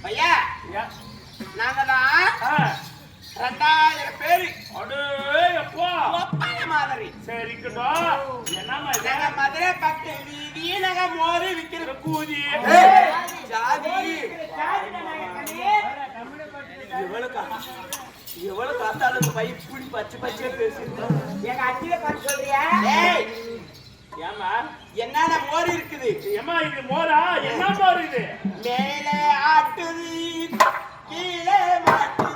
ஐயா நாங்கதான் 2000 பேரு மாதிரி. சரிக்கட்டோ என்ன மதுரை பக்கம் வீதியே நாங்க மோரு விக்கிற கூதி எவ்வளவு காத்தாலும் பைப்புடி பச்சை பச்சையா பேசிருந்தோம். எங்க அச்சில பார்த்து சொல்றியா? ஏமா என்னென்ன மோர் இருக்குது? ஏமா இது மோரா? என்ன மோர் இது? மேலே ஆட்டுது கீழே மாட்டுது.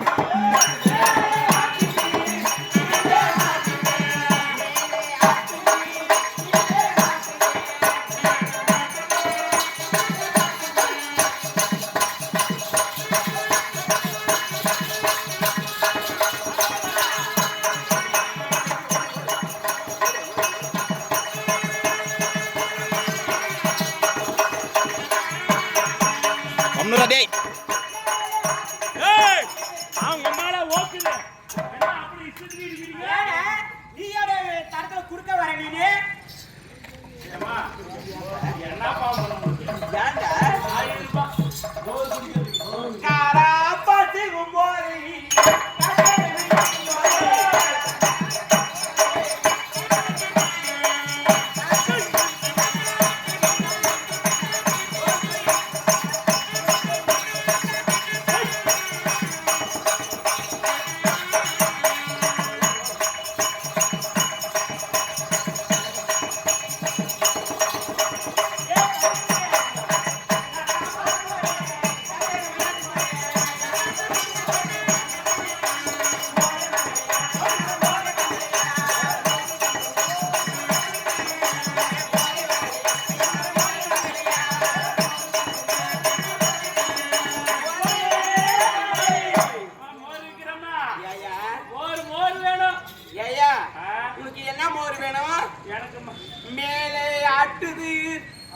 மேலே ஆட்டுது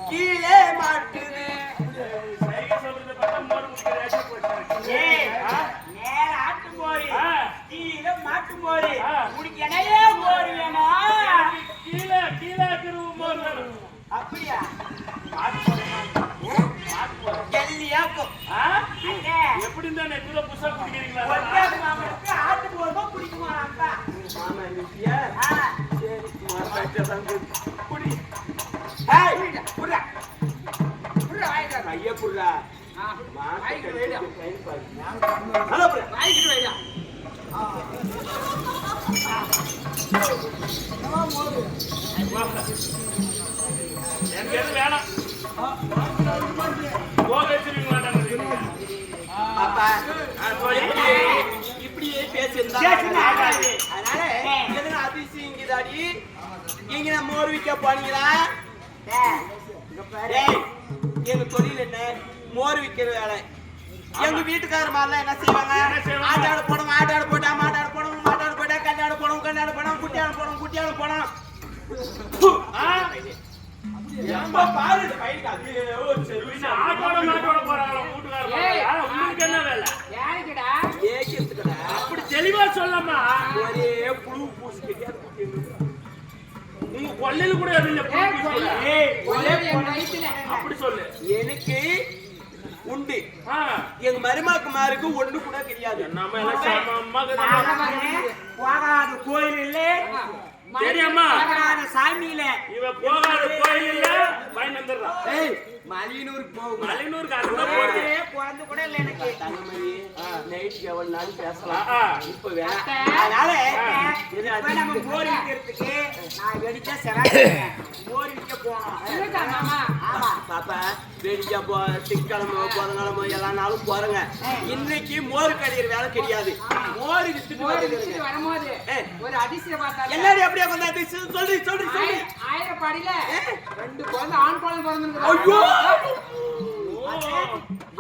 கீழே மாட்டுது. மேல ஆட்டு மோரு கீழே மாட்டு மோரு. உனக்கு என்னையே மோரு வேணும்? கீழே கீழே மோர் வேணும். அப்படியா? ஜல்லியாக்கும் எப்படி இருந்தா நெக்குல புதுசா குடிக்கிறீங்களா? மாமனுக்கு ஆட்டு மோருமா பிடிக்குமா? மாமா இல்லையா? சரி குடி. ஐயா புடுறா எனக்கு வேணாம். இப்படியே பேசியிருந்தா அதனால எதுனா அதிசயங்குதாடி. நீங்க நான் மோர் விற்க போனீங்களா? எங்க தொழில் என்ன? மோர் விற்கிற வேலை. எங்க வீட்டுக்காரர் மாதிரிலாம் என்ன செய்வாங்க? ஆட்டாடு போனோம், ஆட்டாடு போட்டா, மாட்டாடு போனோம், மாட்டாடு போட்டா, கண்டாடு போனோம், கண்டாடு போனோம், குட்டியாடு போனோம், குட்டியாடு போனோம். பாரு அப்படி தெளிவா சொல்லமா? ஒரே புழு பூசிக்கிட்டே உங்க கொள்ளையில கூட அப்படி சொல்லு. எனக்கு உண்டு. எங்க மருமக்குமாருக்கு ஒண்ணு கூட தெரியாது. போகாத கோயில் இல்ல, தெரியாமா? சாமி இல்ல, இவ போகாத கோயில் இல்ல. பயன் வந்துடுறான். மலினூருக்கு போகும். மலினூருக்கு குழந்தை கூட இல்ல எனக்கு. தங்கமணி நைட் எவ்வளவு நாள் பேசலாம். இப்ப அதனால நம்ம மோர் விற்கிறதுக்கு நான் வெடிச்சா சிறப்பு மோர் விற்க போனோம். பாப்பா வெடிச்சா திக்கிழமை புதன்கிழமை எல்லா நாளும் போறங்க. இன்னைக்கு மோர் கடையிற வேலை கிடையாது. மோர் வித்துட்டு வரும்போது ஒரு அதிசயம் பார்த்தா எல்லாரும் அப்படியே கொஞ்சம் அதிசயம் சொல்லி சொல்லி சொல்லி 1000 படியில 2 குழந்தை ஆண் குழந்தை பிறந்திருக்கு. ஐயோ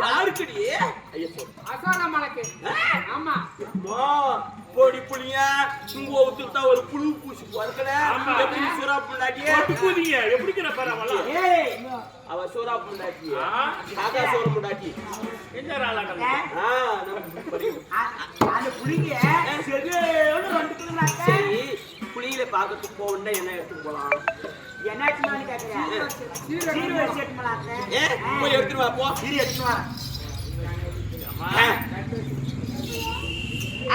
யாருக்குடி? அசோனமலக்கு. ஆமா பொடி புளியா உங்க ஒத்துட்டா ஒரு புழு பூசி போறக்கல. எப்படி சூரா புண்டாட்டி கூதிங்க எப்படிக்கிற பரவாயில்ல. ஏய் அவ சூரா புண்டாட்டி சாதா சோறு புண்டாட்டி என்ன ராளாங்க? அந்த புளிங்க சரியான 2 கிலோ. சரி புளியில பாக்கிறதுக்கு போவண்டா என்ன எடுத்துட்டு போலாம்? என்னாச்சுன்னு கேக்குறேன். சீரியல் செட் பண்ணாத. போய் எடுத்துட்டு வா போ. சீரியல் எடுத்து வா.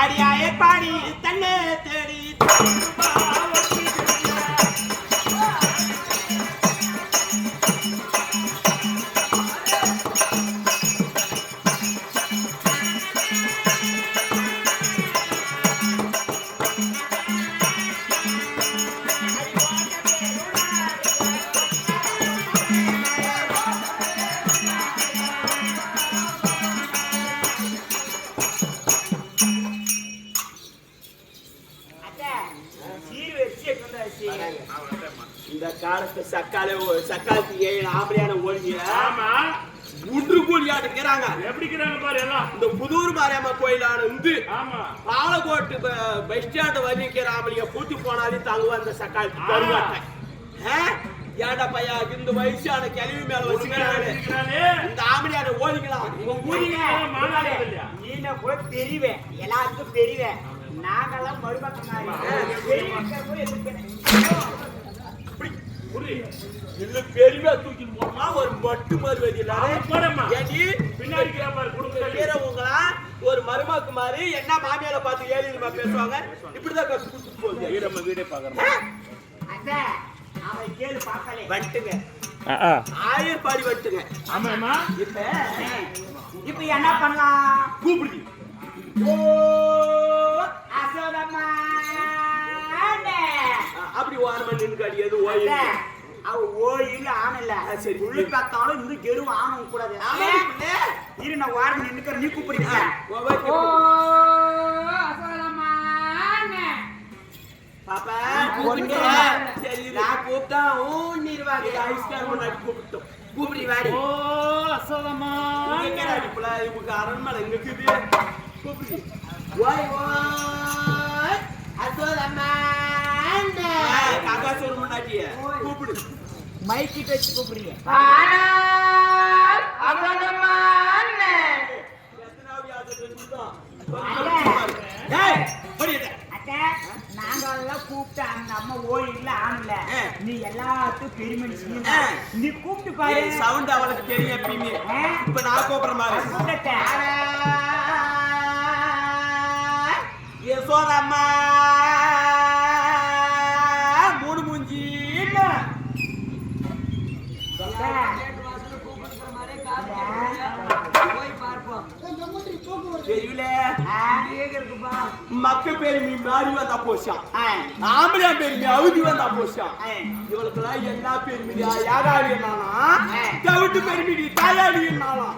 அடியாய பாடி தன்னை தேடி இந்த காலத்து சக்காலத்து 7 ஆம்பளையான ஓடிங்க. ஆமா ஒன்று கூலியாட்டுக்கிறாங்க. எப்படிக்கிறாங்க பாரு எல்லாம். இந்த புதூர் மாரியம்மா கோயிலான வந்து ஆமா பாலக்கோட்டு பஸ் ஸ்டாண்ட் வர்ணிக்கிற ஆம்பளைங்க கூட்டி போனாலே தாங்குவா அந்த சக்காலத்து தருவாட்டை. ஏடா பையா இந்த வயசான கிளவி மேல வச்சுக்கிறானே இந்த ஆம்பளையான ஓடிக்கலாம். நீன கூட தெரிவேன், எல்லாத்துக்கும் தெரிவேன். நாங்கெல்லாம் மறுபக்கம் பெருமையா தூக்கி போனா ஒரு மட்டு மறுவதி பின்னாடி உங்களா ஒரு மருமாக்கு மாதிரி என்ன மாமியால பார்த்து ஏழிமா பேசுவாங்க. இப்படிதான் கூட்டு போகுது. வீடே பாக்குறேன் அவன் கேளு பார்க்கல வட்டுங்க ஆயர்பாடி வட்டுங்க. ஆமாமா இப்ப என்ன பண்ணலாம்? கூப்பிடுது ஓ அசோதம்மா அப்படி ஓரமா நின்று அடியாது ஓய் அவ ஓயில ஆனல. சரி உள்ள பார்த்தாலும் இந்த கெருவு ஆணும் கூடாது. இரு நான் வாரம் நின்னுக்கற நீ கூப்பிடுங்க. ஓ அசோதம்மா பாப்பா ஒண்ணே சரி நான் கூப்பிட்டா நீர்வாடி ஐஸ்கார் முன்னாடி கூப்பிட்டோம். கூப்பிடி வாடி. ஓ அசோதம்மா எங்க அடிப்புல இவங்க அரண்மனை எங்க இருக்குது? கூப்பிடி ஓய் ஓய் அசோதம்மா காக்கா சொல்ல முன்னாடி கூப்பிடு. மைக் கிட்ட வச்சு கூப்பிடுங்க. அசோதம்மா எத்தனாவது ஆசை சொல்லுதா? ஏய் படிடா. நாங்கெல்லாம் கூப்பிட்டு அந்த அம்மா ஓயில ஆனல. நீ எல்லாத்துக்கும் பெருமணி செய்ய. நீ கூப்பிட்டு பாரு. சவுண்ட் அவளுக்கு தெரியும் எப்பயுமே. இப்ப நான் கூப்பிடுற மாதிரி யசோதம்மா மூணு மூஞ்சி மக்க பெருமி மாறி வந்தா போச்சான். ஆம்பளை பெருமி அவுதி வந்தா போச்சான். இவளுக்கெல்லாம் என்ன பெருமி? யாராடி இருந்தானா தவிட்டு பெருமிடி தாயாடி இருந்தாலாம்.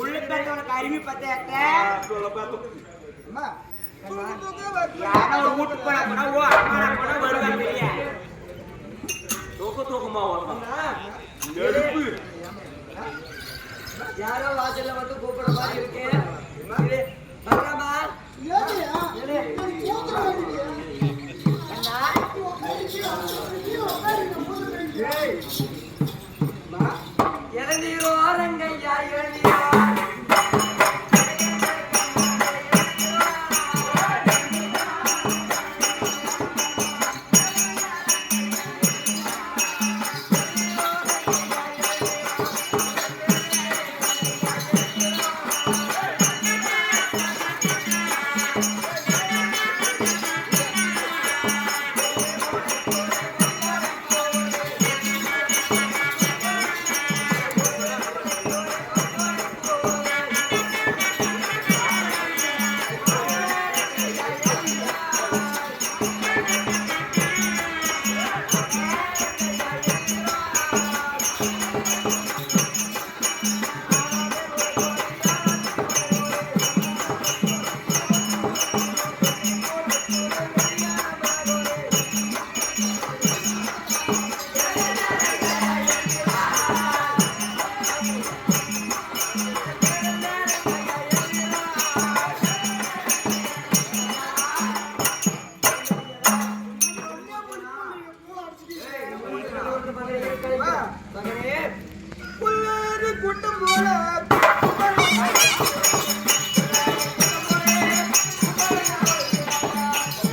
உள்ள பேர்த்தவனுக்கு அருமை பத்தாக்க வீட்டுக்கு போனா கூட ஓ அம்மா கூட வருவாங்க. தூக்கமா நெருப்பு யாரோ வாசல்ல வந்து கூப்பிட மாதிரி இருக்கு. இளநீரோ ரங்கையா இளநீரோ கூட்டம் போல